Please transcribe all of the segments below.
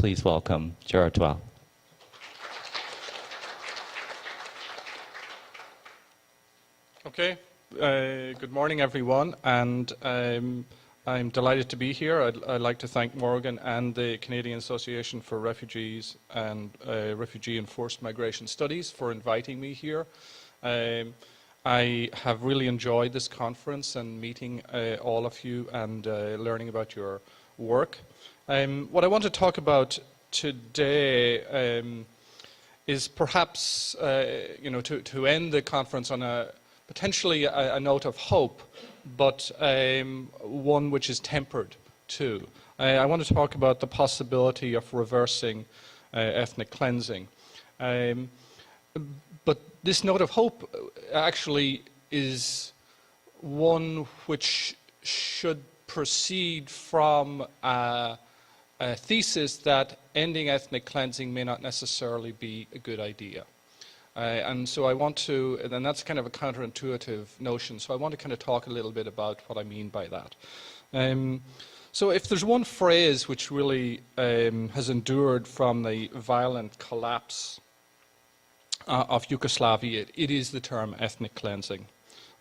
please welcome Gerard Toel. Okay, good morning everyone, and I'm delighted to be here. I'd like to thank Morgan and the Canadian Association for Refugees and Refugee and Forced Migration Studies for inviting me here. I have really enjoyed this conference and meeting all of you and learning about your work. What I want to talk about today is perhaps, to end the conference on potentially a note of hope, but one which is tempered too. I want to talk about the possibility of reversing ethnic cleansing. But this note of hope actually is one which should proceed from a thesis that ending ethnic cleansing may not necessarily be a good idea. And so I want to, and that's kind of a counterintuitive notion, so I want to kind of talk a little bit about what I mean by that. So if there's one phrase which really has endured from the violent collapse of Yugoslavia, it is the term ethnic cleansing.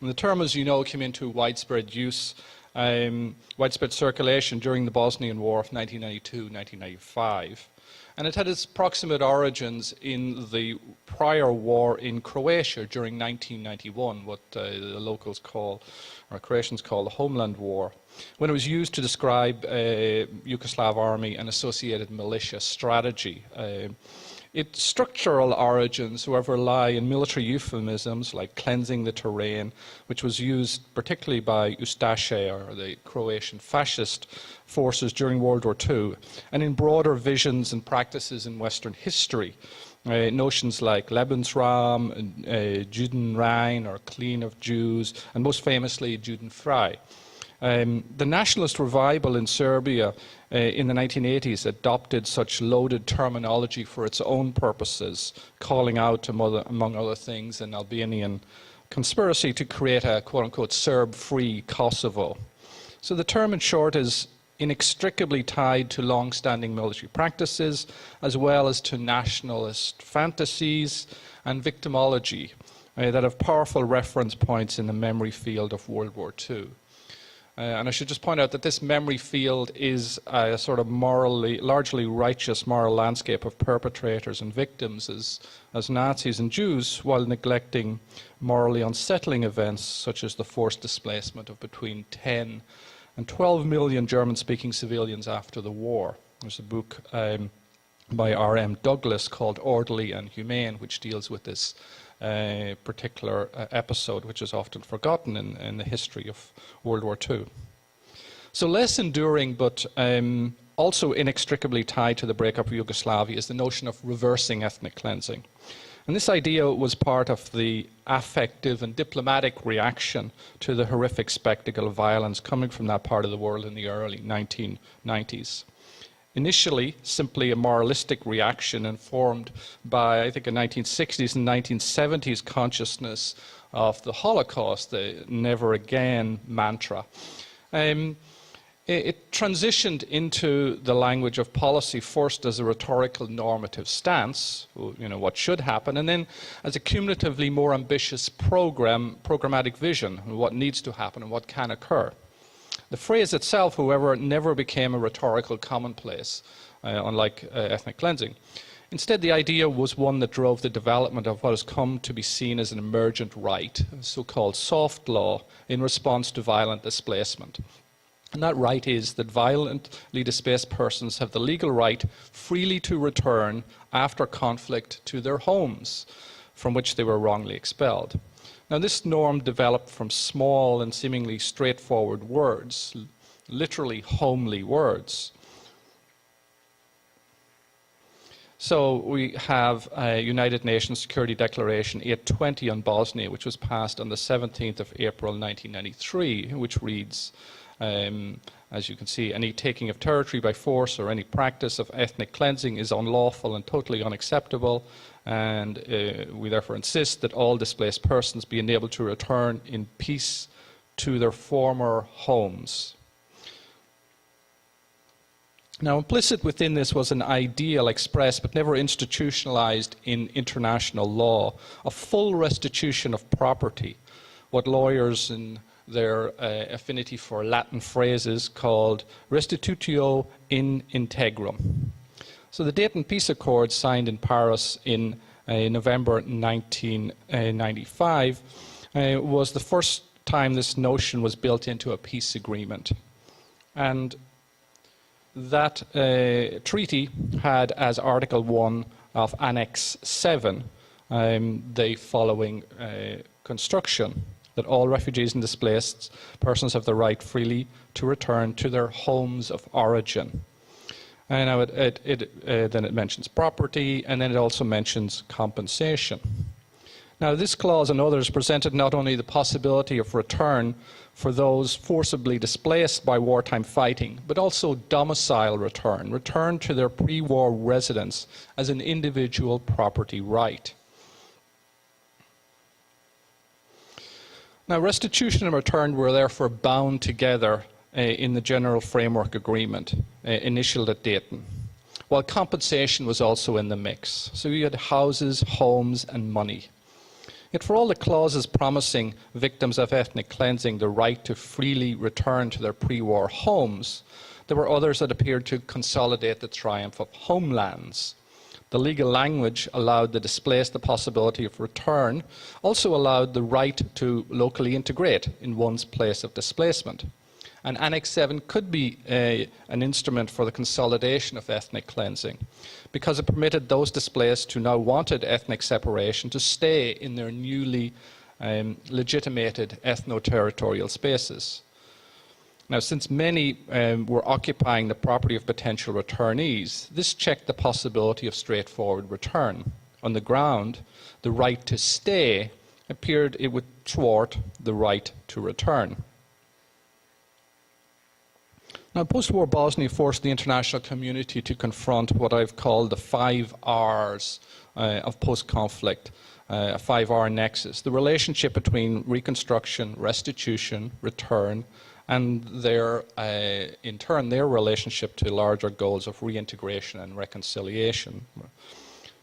And the term, as you know, came into widespread use, widespread circulation during the Bosnian War of 1992-1995. And it had its proximate origins in the prior war in Croatia during 1991, what the locals call, or Croatians call, the Homeland War, when it was used to describe Yugoslav army and associated militia strategy. Its structural origins, however, lie in military euphemisms like cleansing the terrain, which was used particularly by Ustaše, or the Croatian fascist forces during World War II, and in broader visions and practices in Western history. Notions like Lebensraum, Judenrein, or clean of Jews, and most famously Judenfrei. The nationalist revival in Serbia in the 1980s adopted such loaded terminology for its own purposes, calling out, among other things, an Albanian conspiracy to create a quote-unquote Serb-free Kosovo. So the term, in short, is inextricably tied to long-standing military practices, as well as to nationalist fantasies and victimology that have powerful reference points in the memory field of World War II. And I should just point out that this memory field is a sort of largely righteous moral landscape of perpetrators and victims as Nazis and Jews, while neglecting morally unsettling events such as the forced displacement of between 10 and 12 million German-speaking civilians after the war. There's a book by R.M. Douglas called Orderly and Humane, which deals with this particular episode, which is often forgotten in the history of World War II. So less enduring, but also inextricably tied to the breakup of Yugoslavia, is the notion of reversing ethnic cleansing. And this idea was part of the affective and diplomatic reaction to the horrific spectacle of violence coming from that part of the world in the early 1990s. Initially, simply a moralistic reaction informed by, I think, a 1960s and 1970s consciousness of the Holocaust, the never again mantra. It transitioned into the language of policy, first as a rhetorical normative stance, what should happen, and then as a cumulatively more ambitious programmatic vision, what needs to happen and what can occur. The phrase itself, however, never became a rhetorical commonplace, unlike ethnic cleansing. Instead, the idea was one that drove the development of what has come to be seen as an emergent right, so-called soft law, in response to violent displacement. And that right is that violently displaced persons have the legal right freely to return after conflict to their homes, from which they were wrongly expelled. Now, this norm developed from small and seemingly straightforward words, literally homely words. So we have a United Nations Security Declaration 820 on Bosnia, which was passed on the 17th of April 1993, which reads, as you can see, any taking of territory by force or any practice of ethnic cleansing is unlawful and totally unacceptable, and we therefore insist that all displaced persons be enabled to return in peace to their former homes. Now, implicit within this was an ideal expressed but never institutionalized in international law, a full restitution of property, what lawyers in their affinity for Latin phrases called restitutio in integrum. So the Dayton Peace Accord, signed in Paris in November 1995, was the first time this notion was built into a peace agreement. And that treaty had as Article 1 of Annex 7 the following construction: that all refugees and displaced persons have the right freely to return to their homes of origin. And now then it mentions property, and then it also mentions compensation. Now, this clause and others presented not only the possibility of return for those forcibly displaced by wartime fighting, but also domicile return to their pre-war residence as an individual property right. Now, restitution and return were therefore bound together in the General Framework Agreement, initialed at Dayton, while compensation was also in the mix. So you had houses, homes, and money. Yet for all the clauses promising victims of ethnic cleansing the right to freely return to their pre-war homes, there were others that appeared to consolidate the triumph of homelands. The legal language allowed the displaced the possibility of return, also allowed the right to locally integrate in one's place of displacement. And Annex 7 could be an instrument for the consolidation of ethnic cleansing, because it permitted those displaced who now wanted ethnic separation to stay in their newly legitimated ethno-territorial spaces. Now, since many were occupying the property of potential returnees, this checked the possibility of straightforward return. On the ground, the right to stay appeared it would thwart the right to return. Now, post-war Bosnia forced the international community to confront what I've called the 5 R's of post-conflict, a 5R nexus, the relationship between reconstruction, restitution, return, and their, in turn, their relationship to larger goals of reintegration and reconciliation.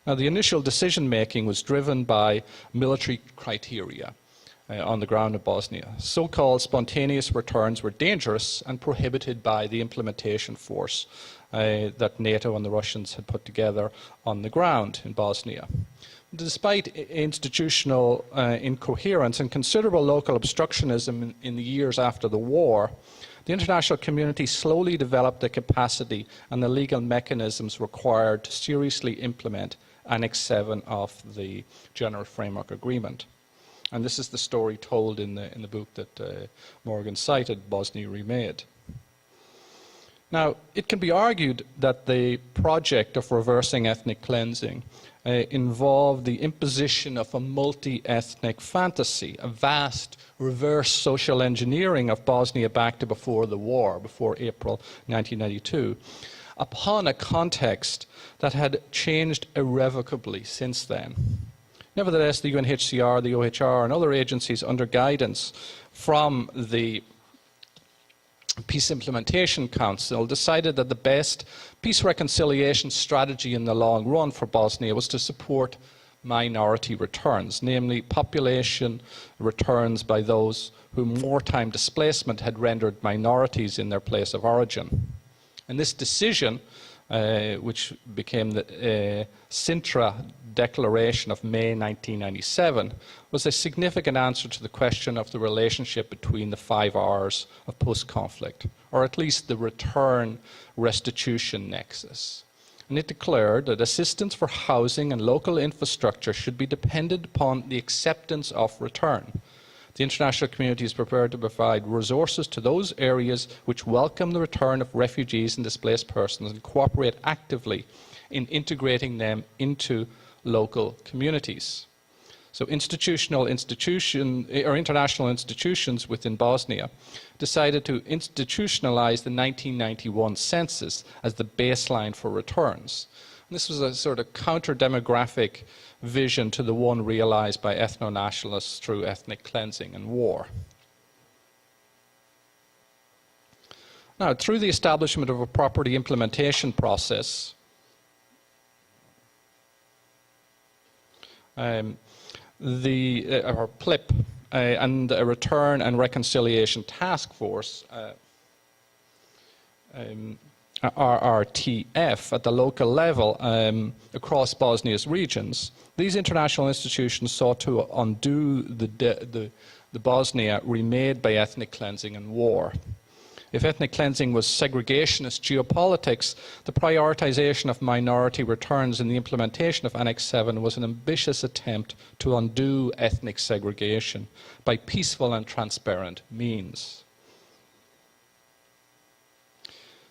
Now, the initial decision-making was driven by military criteria on the ground of Bosnia. So-called spontaneous returns were dangerous and prohibited by the implementation force that NATO and the Russians had put together on the ground in Bosnia. Despite institutional incoherence and considerable local obstructionism in the years after the war, the international community slowly developed the capacity and the legal mechanisms required to seriously implement Annex 7 of the General Framework Agreement. And this is the story told in the book that Morgan cited, Bosnia Remade. Now, it can be argued that the project of reversing ethnic cleansing involved the imposition of a multi-ethnic fantasy, a vast reverse social engineering of Bosnia back to before the war, before April 1992, upon a context that had changed irrevocably since then. Nevertheless, the UNHCR, the OHR, and other agencies under guidance from the Peace Implementation Council decided that the best peace reconciliation strategy in the long run for Bosnia was to support minority returns, namely population returns by those whom wartime displacement had rendered minorities in their place of origin. And this decision, which became the Sintra Declaration of May 1997, was a significant answer to the question of the relationship between the 5 R's of post-conflict, or at least the return-restitution nexus. And it declared that assistance for housing and local infrastructure should be dependent upon the acceptance of return. The international community is prepared to provide resources to those areas which welcome the return of refugees and displaced persons and cooperate actively in integrating them into local communities. So international institutions within Bosnia decided to institutionalize the 1991 census as the baseline for returns. And this was a sort of counter-demographic vision to the one realized by ethno-nationalists through ethnic cleansing and war. Now, through the establishment of a property implementation process, or PLIP, and a Return and Reconciliation Task Force, RRTF, at the local level across Bosnia's regions, these international institutions sought to undo the Bosnia remade by ethnic cleansing and war. If ethnic cleansing was segregationist geopolitics, the prioritization of minority returns in the implementation of Annex 7 was an ambitious attempt to undo ethnic segregation by peaceful and transparent means.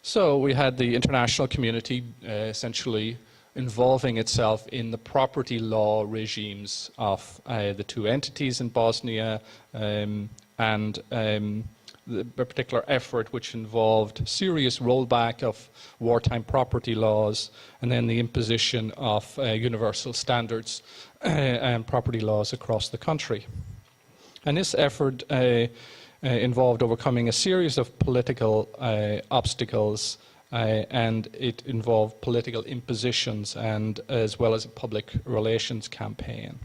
So we had the international community essentially involving itself in the property law regimes of the two entities in Bosnia, and the particular effort which involved serious rollback of wartime property laws, and then the imposition of universal standards and property laws across the country. And this effort involved overcoming a series of political obstacles, and it involved political impositions, and as well as a public relations campaign.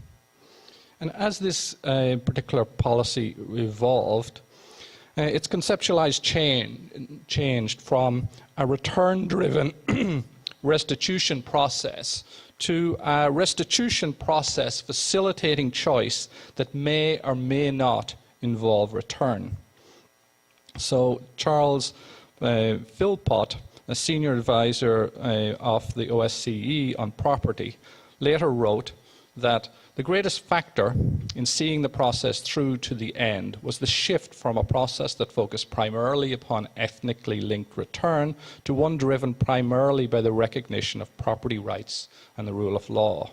And as this particular policy evolved, its conceptualized changed from a return-driven restitution process to a restitution process facilitating choice that may or may not involve return. So Charles Philpott, a senior advisor of the OSCE on property, later wrote that the greatest factor in seeing the process through to the end was the shift from a process that focused primarily upon ethnically linked return to one driven primarily by the recognition of property rights and the rule of law.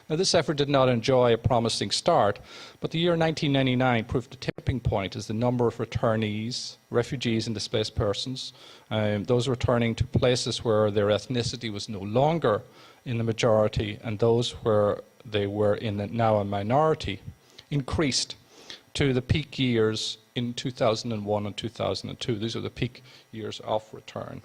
Now, this effort did not enjoy a promising start, but the year 1999 proved a tipping point as the number of returnees, refugees and displaced persons, those returning to places where their ethnicity was no longer in the majority and those where they were now a minority, increased to the peak years in 2001 and 2002. These are the peak years of return.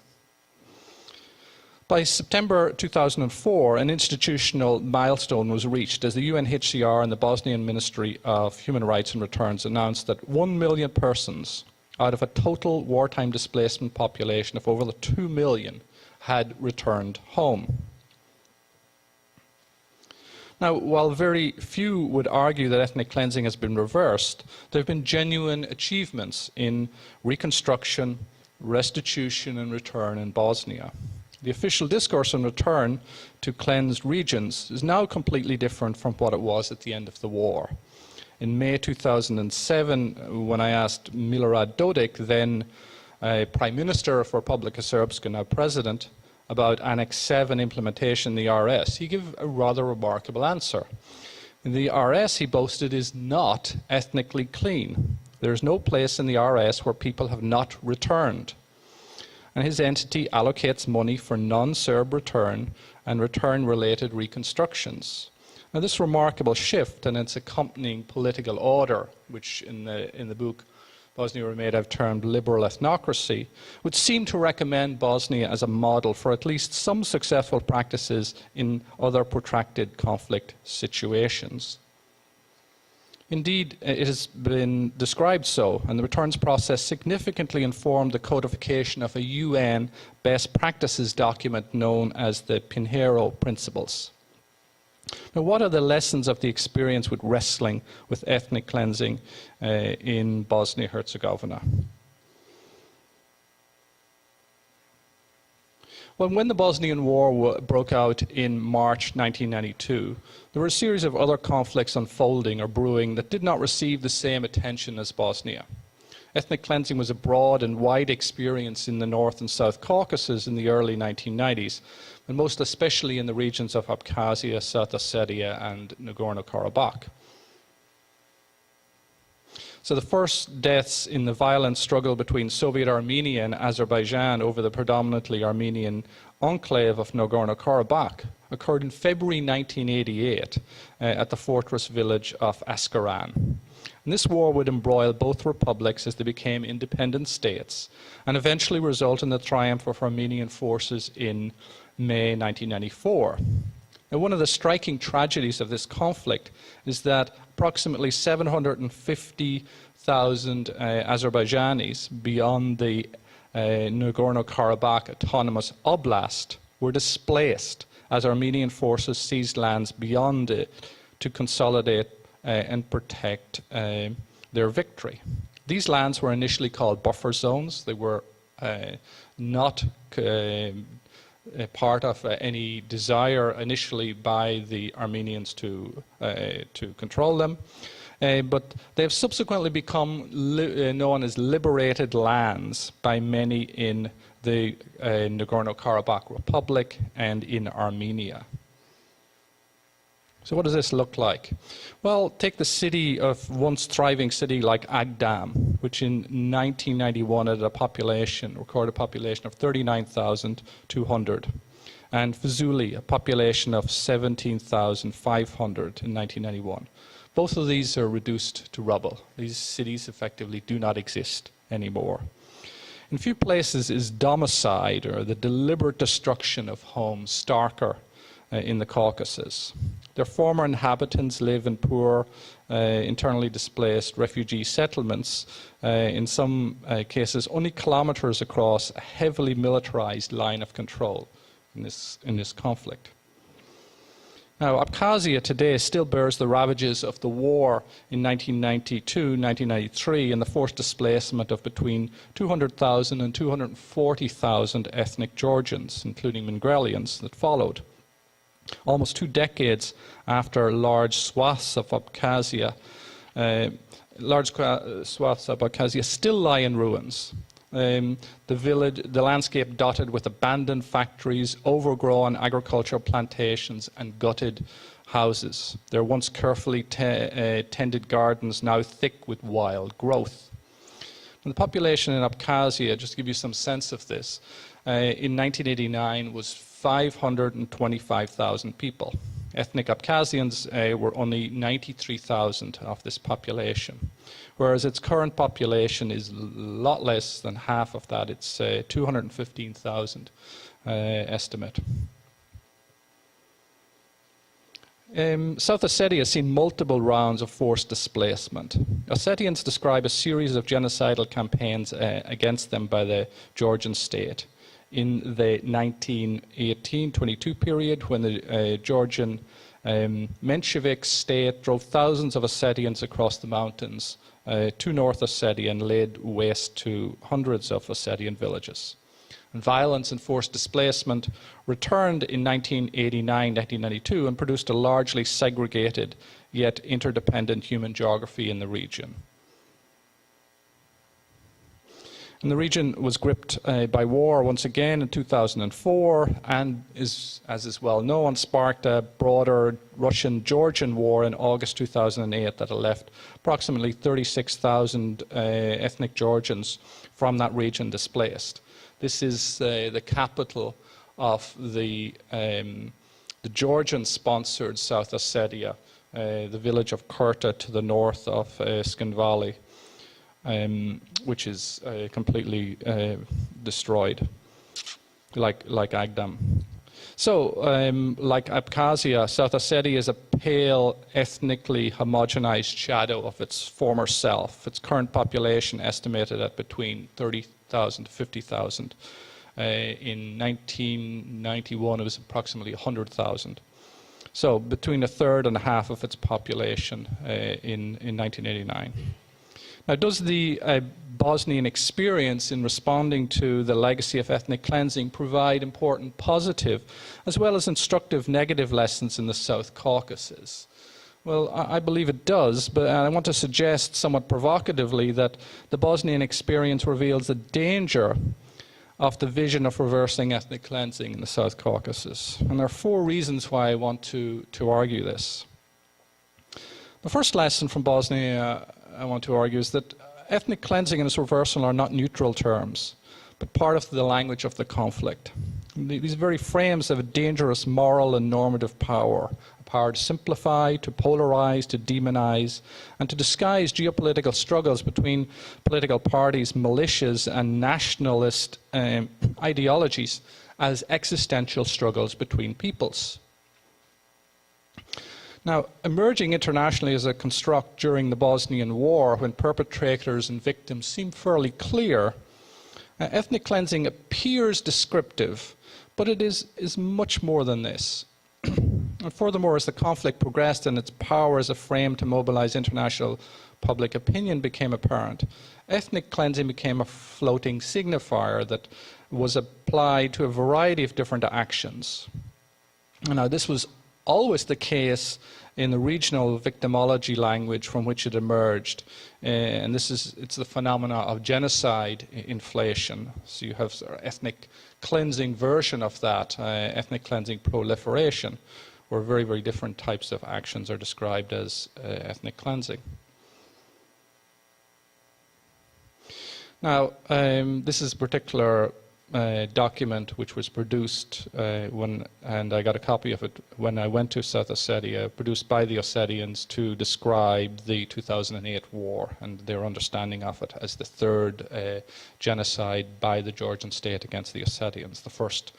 By September 2004, an institutional milestone was reached as the UNHCR and the Bosnian Ministry of Human Rights and Returns announced that 1 million persons out of a total wartime displacement population of over 2 million had returned home. Now, while very few would argue that ethnic cleansing has been reversed, there have been genuine achievements in reconstruction, restitution and return in Bosnia. The official discourse on return to cleansed regions is now completely different from what it was at the end of the war. In May 2007, when I asked Milorad Dodik, then Prime Minister of Republika Srpska, now President, about Annex 7 implementation in the RS, he gave a rather remarkable answer. The RS, he boasted, is not ethnically clean. There is no place in the RS where people have not returned. And his entity allocates money for non-Serb return and return-related reconstructions. Now, this remarkable shift and its accompanying political order, which in the book Bosnia Remade I've termed liberal ethnocracy, would seem to recommend Bosnia as a model for at least some successful practices in other protracted conflict situations. Indeed, it has been described so, and the returns process significantly informed the codification of a UN best practices document known as the Pinheiro Principles. Now, what are the lessons of the experience with wrestling with ethnic cleansing in Bosnia-Herzegovina? Well, when the Bosnian War broke out in March 1992, there were a series of other conflicts unfolding or brewing that did not receive the same attention as Bosnia. Ethnic cleansing was a broad and wide experience in the North and South Caucasus in the early 1990s, and most especially in the regions of Abkhazia, South Ossetia, and Nagorno-Karabakh. So the first deaths in the violent struggle between Soviet Armenia and Azerbaijan over the predominantly Armenian enclave of Nagorno-Karabakh occurred in February 1988 at the fortress village of Askaran. And this war would embroil both republics as they became independent states and eventually result in the triumph of Armenian forces in May 1994. Now, one of the striking tragedies of this conflict is that approximately 750,000 Azerbaijanis beyond the Nagorno-Karabakh Autonomous Oblast were displaced as Armenian forces seized lands beyond it to consolidate and protect their victory. These lands were initially called buffer zones. They were not part of any desire initially by the Armenians to control them. But they have subsequently become known as liberated lands by many in the Nagorno-Karabakh Republic and in Armenia. So what does this look like? Well, take the city of once thriving city like Agdam, which in 1991 had a recorded population of 39,200, and Fuzuli, a population of 17,500 in 1991. Both of these are reduced to rubble. These cities effectively do not exist anymore. In few places is domicide, or the deliberate destruction of homes, starker in the Caucasus. Their former inhabitants live in poor, internally displaced refugee settlements, in some cases only kilometers across a heavily militarized line of control in this conflict. Now, Abkhazia today still bears the ravages of the war in 1992-1993 and the forced displacement of between 200,000 and 240,000 ethnic Georgians, including Mingrelians, that followed. Almost 2 decades after large swaths of Abkhazia still lie in ruins. The landscape dotted with abandoned factories, overgrown agricultural plantations, and gutted houses. Their once carefully tended gardens now thick with wild growth. And the population in Abkhazia, just to give you some sense of this, in 1989 was 525,000 people. Ethnic Abkhazians were only 93,000 of this population, whereas its current population is a lot less than half of that. It's 215,000 estimate. South Ossetia has seen multiple rounds of forced displacement. Ossetians describe a series of genocidal campaigns against them by the Georgian state. In the 1918-22 period, when the Georgian Menshevik state drove thousands of Ossetians across the mountains to North Ossetia and laid waste to hundreds of Ossetian villages. And violence and forced displacement returned in 1989-1992 and produced a largely segregated yet interdependent human geography in the region. And the region was gripped by war once again in 2004 and, as is well known, sparked a broader Russian-Georgian war in August 2008 that left approximately 36,000 ethnic Georgians from that region displaced. This is the capital of the Georgian-sponsored South Ossetia, the village of Kurta to the north of Skinvali. Which is completely destroyed, like Agdam. So, like Abkhazia, South Ossetia is a pale, ethnically homogenized shadow of its former self. Its current population estimated at between 30,000 to 50,000. In 1991, it was approximately 100,000. So, between a third and a half of its population in 1989. Now, does the Bosnian experience in responding to the legacy of ethnic cleansing provide important positive as well as instructive negative lessons in the South Caucasus? Well, I believe it does, but I want to suggest somewhat provocatively that the Bosnian experience reveals the danger of the vision of reversing ethnic cleansing in the South Caucasus. And there are 4 reasons why I want to argue this. The first lesson from Bosnia I want to argue is that ethnic cleansing and its reversal are not neutral terms, but part of the language of the conflict. These very frames have a dangerous moral and normative power, a power to simplify, to polarize, to demonize, and to disguise geopolitical struggles between political parties, militias, and nationalist ideologies as existential struggles between peoples. Now, emerging internationally as a construct during the Bosnian War, when perpetrators and victims seemed fairly clear, ethnic cleansing appears descriptive, but it is much more than this. And furthermore, as the conflict progressed and its power as a frame to mobilize international public opinion became apparent, ethnic cleansing became a floating signifier that was applied to a variety of different actions. Now, this was always the case in the regional victimology language from which it emerged. And it's the phenomena of genocide inflation. So you have sort of ethnic cleansing version of that, ethnic cleansing proliferation, where very, very different types of actions are described as ethnic cleansing. Now, this is a particular document which was produced and I got a copy of it when I went to South Ossetia, produced by the Ossetians to describe the 2008 war and their understanding of it as the third genocide by the Georgian state against the Ossetians. The first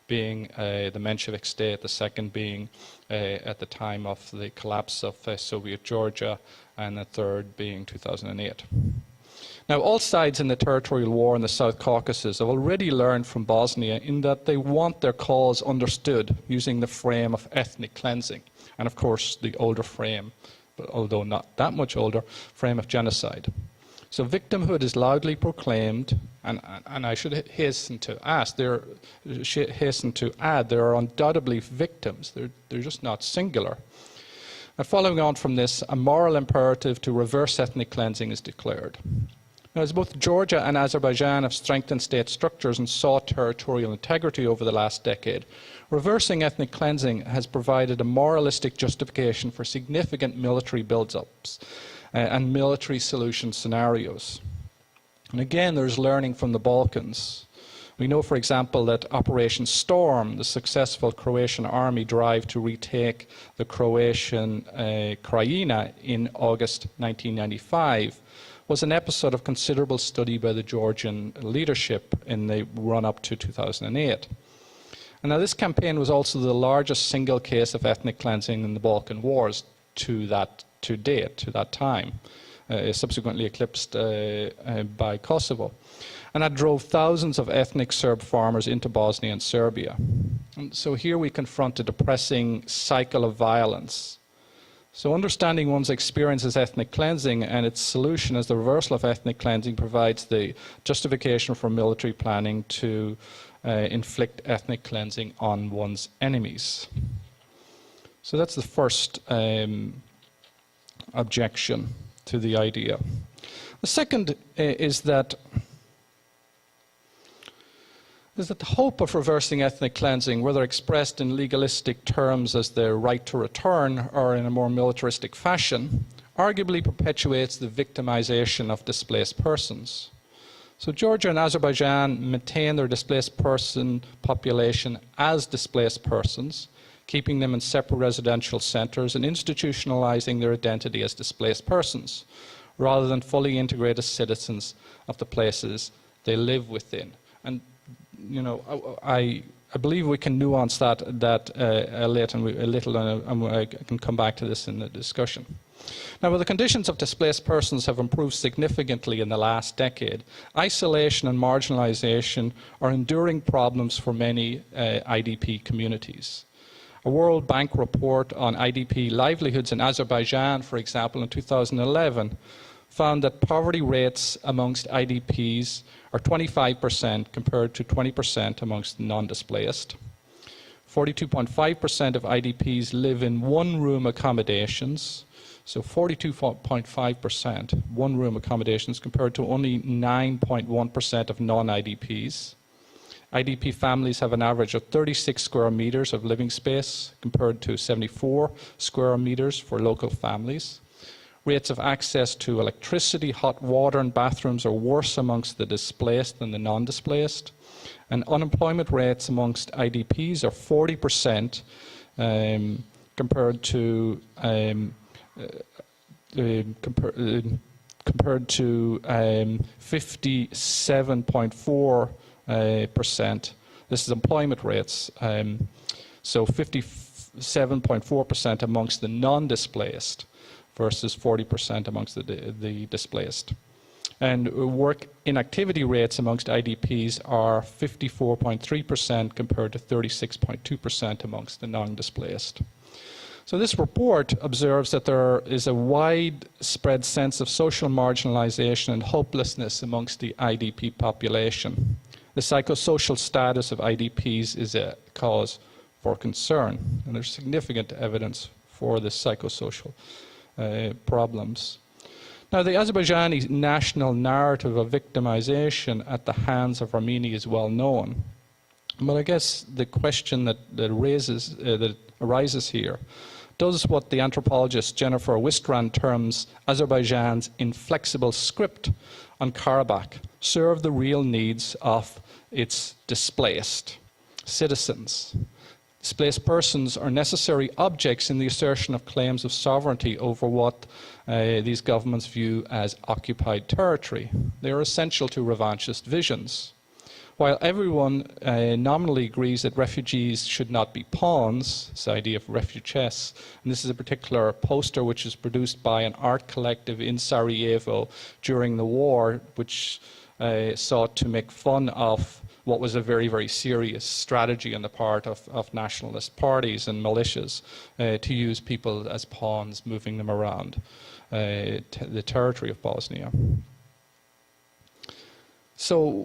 being the Menshevik state, the second being at the time of the collapse of Soviet Georgia, and the third being 2008. Now, all sides in the territorial war in the South Caucasus have already learned from Bosnia in that they want their cause understood using the frame of ethnic cleansing, and of course the older frame, but although not that much older, frame of genocide. So victimhood is loudly proclaimed, and I should hasten to add, there are undoubtedly victims. They're just not singular. And following on from this, a moral imperative to reverse ethnic cleansing is declared. Now, as both Georgia and Azerbaijan have strengthened state structures and sought territorial integrity over the last decade, reversing ethnic cleansing has provided a moralistic justification for significant military build-ups and military solution scenarios. And again, there's learning from the Balkans. We know, for example, that Operation Storm, the successful Croatian army drive to retake the Croatian Krajina in August 1995, was an episode of considerable study by the Georgian leadership in the run-up to 2008. And now this campaign was also the largest single case of ethnic cleansing in the Balkan Wars to that time, subsequently eclipsed by Kosovo. And that drove thousands of ethnic Serb farmers into Bosnia and Serbia. And so here we confront a depressing cycle of violence. So understanding one's experience as ethnic cleansing and its solution as the reversal of ethnic cleansing provides the justification for military planning to inflict ethnic cleansing on one's enemies. So that's the first objection to the idea. The second is that the hope of reversing ethnic cleansing, whether expressed in legalistic terms as the right to return or in a more militaristic fashion, arguably perpetuates the victimization of displaced persons. So Georgia and Azerbaijan maintain their displaced person population as displaced persons, keeping them in separate residential centers and institutionalizing their identity as displaced persons, rather than fully integrated citizens of the places they live within. And you know, I believe we can nuance that a little, and I can come back to this in the discussion. Now, while the conditions of displaced persons have improved significantly in the last decade, isolation and marginalization are enduring problems for many IDP communities. A World Bank report on IDP livelihoods in Azerbaijan, for example, in 2011, found that poverty rates amongst IDPs are 25% compared to 20% amongst non-displaced. 42.5% of IDPs live in one-room accommodations, so 42.5% one-room accommodations compared to only 9.1% of non-IDPs. IDP families have an average of 36 square meters of living space compared to 74 square meters for local families. Rates of access to electricity, hot water and bathrooms are worse amongst the displaced than the non-displaced. And unemployment rates amongst IDPs are 40% compared to 57.4%. This is employment rates. So 57.4% amongst the non-displaced versus 40% amongst the displaced. And work inactivity rates amongst IDPs are 54.3% compared to 36.2% amongst the non-displaced. So this report observes that there is a widespread sense of social marginalization and hopelessness amongst the IDP population. The psychosocial status of IDPs is a cause for concern, and there's significant evidence for the psychosocial problems. Now, the Azerbaijani national narrative of victimization at the hands of Armenia is well known. But I guess the question that arises here, does what the anthropologist Jennifer Wistran terms Azerbaijan's inflexible script on Karabakh serve the real needs of its displaced citizens? Displaced persons are necessary objects in the assertion of claims of sovereignty over what these governments view as occupied territory. They are essential to revanchist visions. While everyone nominally agrees that refugees should not be pawns, this idea of refugees, and this is a particular poster which is produced by an art collective in Sarajevo during the war, which sought to make fun of what was a very, very serious strategy on the part of nationalist parties and militias to use people as pawns, moving them around the territory of Bosnia. So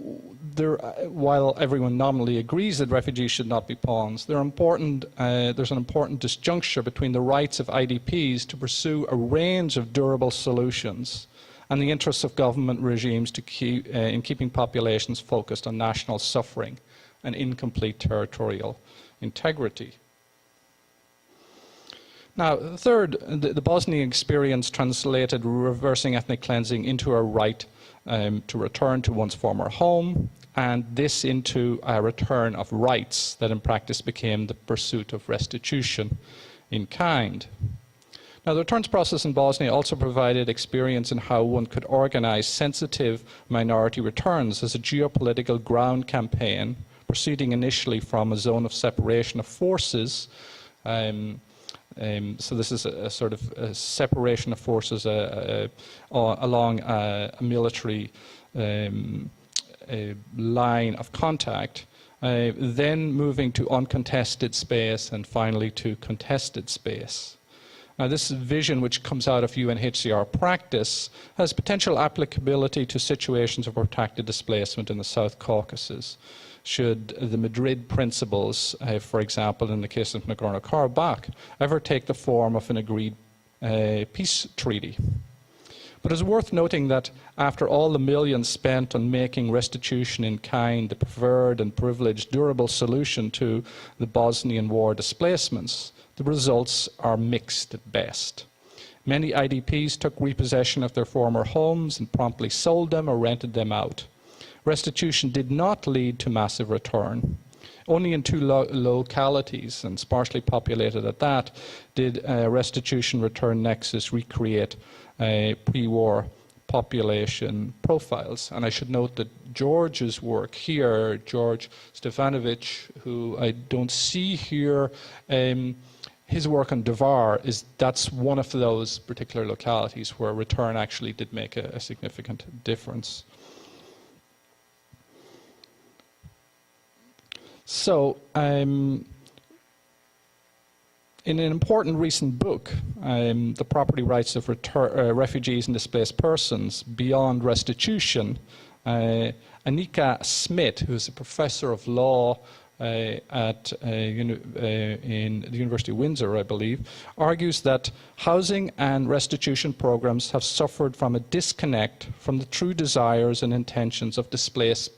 while everyone nominally agrees that refugees should not be pawns, there's an important disjuncture between the rights of IDPs to pursue a range of durable solutions and the interests of government regimes to in keeping populations focused on national suffering and incomplete territorial integrity. Now, third, the Bosnian experience translated reversing ethnic cleansing into a right to return to one's former home, and this into a return of rights that in practice became the pursuit of restitution in kind. Now, the returns process in Bosnia also provided experience in how one could organize sensitive minority returns as a geopolitical ground campaign, proceeding initially from a zone of separation of forces. So this is a sort of a separation of forces along a military line of contact, then moving to uncontested space and finally to contested space. Now, this vision, which comes out of UNHCR practice, has potential applicability to situations of protracted displacement in the South Caucasus. Should the Madrid principles, for example, in the case of Nagorno-Karabakh, ever take the form of an agreed peace treaty. But it's worth noting that after all the millions spent on making restitution in kind the preferred and privileged durable solution to the Bosnian war displacements, the results are mixed at best. Many IDPs took repossession of their former homes and promptly sold them or rented them out. Restitution did not lead to massive return. Only in two localities, and sparsely populated at that, did restitution return nexus recreate pre-war population profiles. And I should note that George's work here, George Stefanovic, who I don't see here, his work on Devar, that's one of those particular localities where return actually did make a significant difference. So, in an important recent book, The Property Rights of Refugees and Displaced Persons Beyond Restitution, Anika Smith, who is a professor of law in the University of Windsor, I believe, argues that housing and restitution programs have suffered from a disconnect from the true desires and intentions of displaced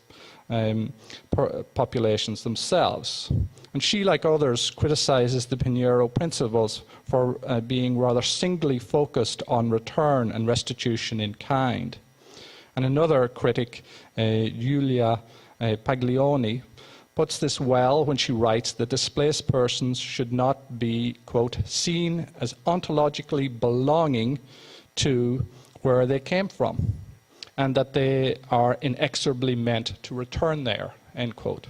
populations themselves. And she, like others, criticizes the Pinheiro principles for being rather singly focused on return and restitution in kind. And another critic, Giulia Paglioni, puts this well when she writes that displaced persons should not be, quote, seen as ontologically belonging to where they came from, and that they are inexorably meant to return there, end quote.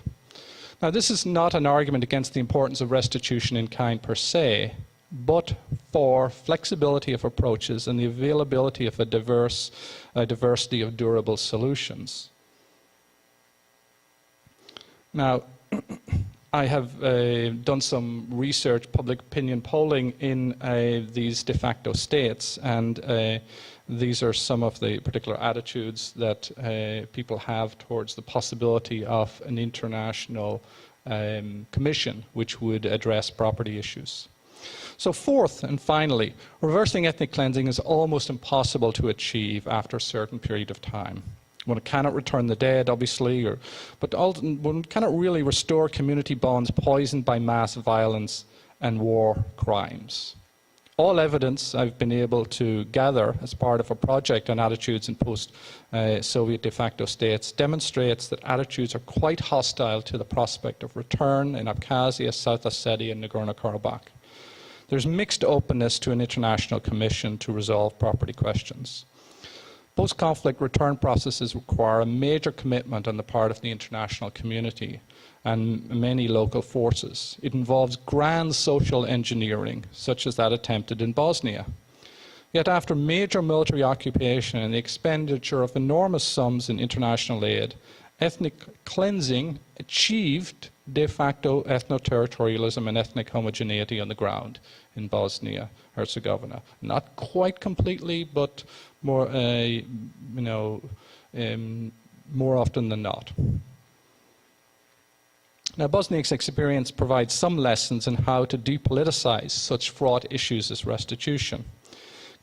Now, this is not an argument against the importance of restitution in kind per se, but for flexibility of approaches and the availability of a diversity of durable solutions. Now, I have done some research, public opinion polling in these de facto states, and these are some of the particular attitudes that people have towards the possibility of an international commission which would address property issues. So fourth and finally, reversing ethnic cleansing is almost impossible to achieve after a certain period of time. One cannot return the dead, obviously, but one cannot really restore community bonds poisoned by mass violence and war crimes. All evidence I've been able to gather as part of a project on attitudes in post-Soviet de facto states demonstrates that attitudes are quite hostile to the prospect of return in Abkhazia, South Ossetia, and Nagorno-Karabakh. There's mixed openness to an international commission to resolve property questions. Post-conflict return processes require a major commitment on the part of the international community and many local forces. It involves grand social engineering, such as that attempted in Bosnia. Yet after major military occupation and the expenditure of enormous sums in international aid, ethnic cleansing achieved de facto ethno-territorialism and ethnic homogeneity on the ground in Bosnia-Herzegovina. Not quite completely, but more, more often than not. Now, Bosnia's experience provides some lessons in how to depoliticize such fraught issues as restitution.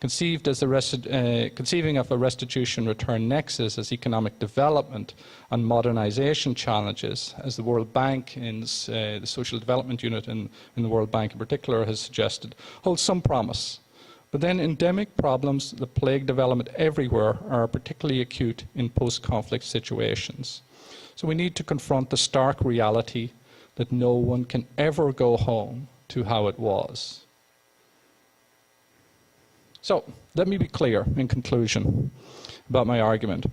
Conceiving of a restitution return nexus as economic development and modernization challenges, as the World Bank in the Social Development Unit in the World Bank in particular has suggested, holds some promise. But then endemic problems that plague development everywhere are particularly acute in post-conflict situations. So we need to confront the stark reality that no one can ever go home to how it was. So, let me be clear in conclusion about my argument.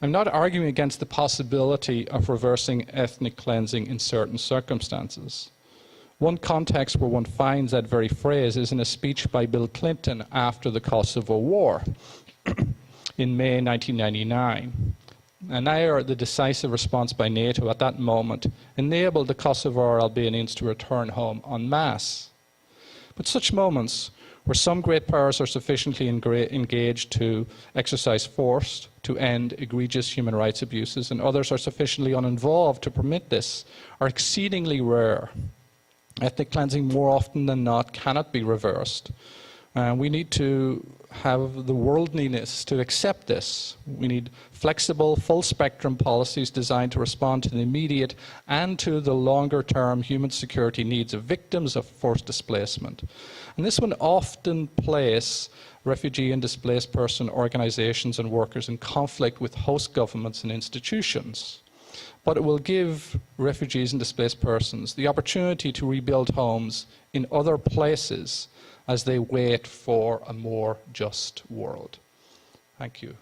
I'm not arguing against the possibility of reversing ethnic cleansing in certain circumstances. One context where one finds that very phrase is in a speech by Bill Clinton after the Kosovo War in May 1999. And there, the decisive response by NATO at that moment enabled the Kosovar Albanians to return home en masse. But such moments where some great powers are sufficiently engaged to exercise force to end egregious human rights abuses, and others are sufficiently uninvolved to permit this, are exceedingly rare. Ethnic cleansing, more often than not, cannot be reversed. We need to have the worldliness to accept this. We need flexible, full-spectrum policies designed to respond to the immediate and to the longer-term human security needs of victims of forced displacement. And this will often place refugee and displaced person organizations and workers in conflict with host governments and institutions. But it will give refugees and displaced persons the opportunity to rebuild homes in other places as they wait for a more just world. Thank you.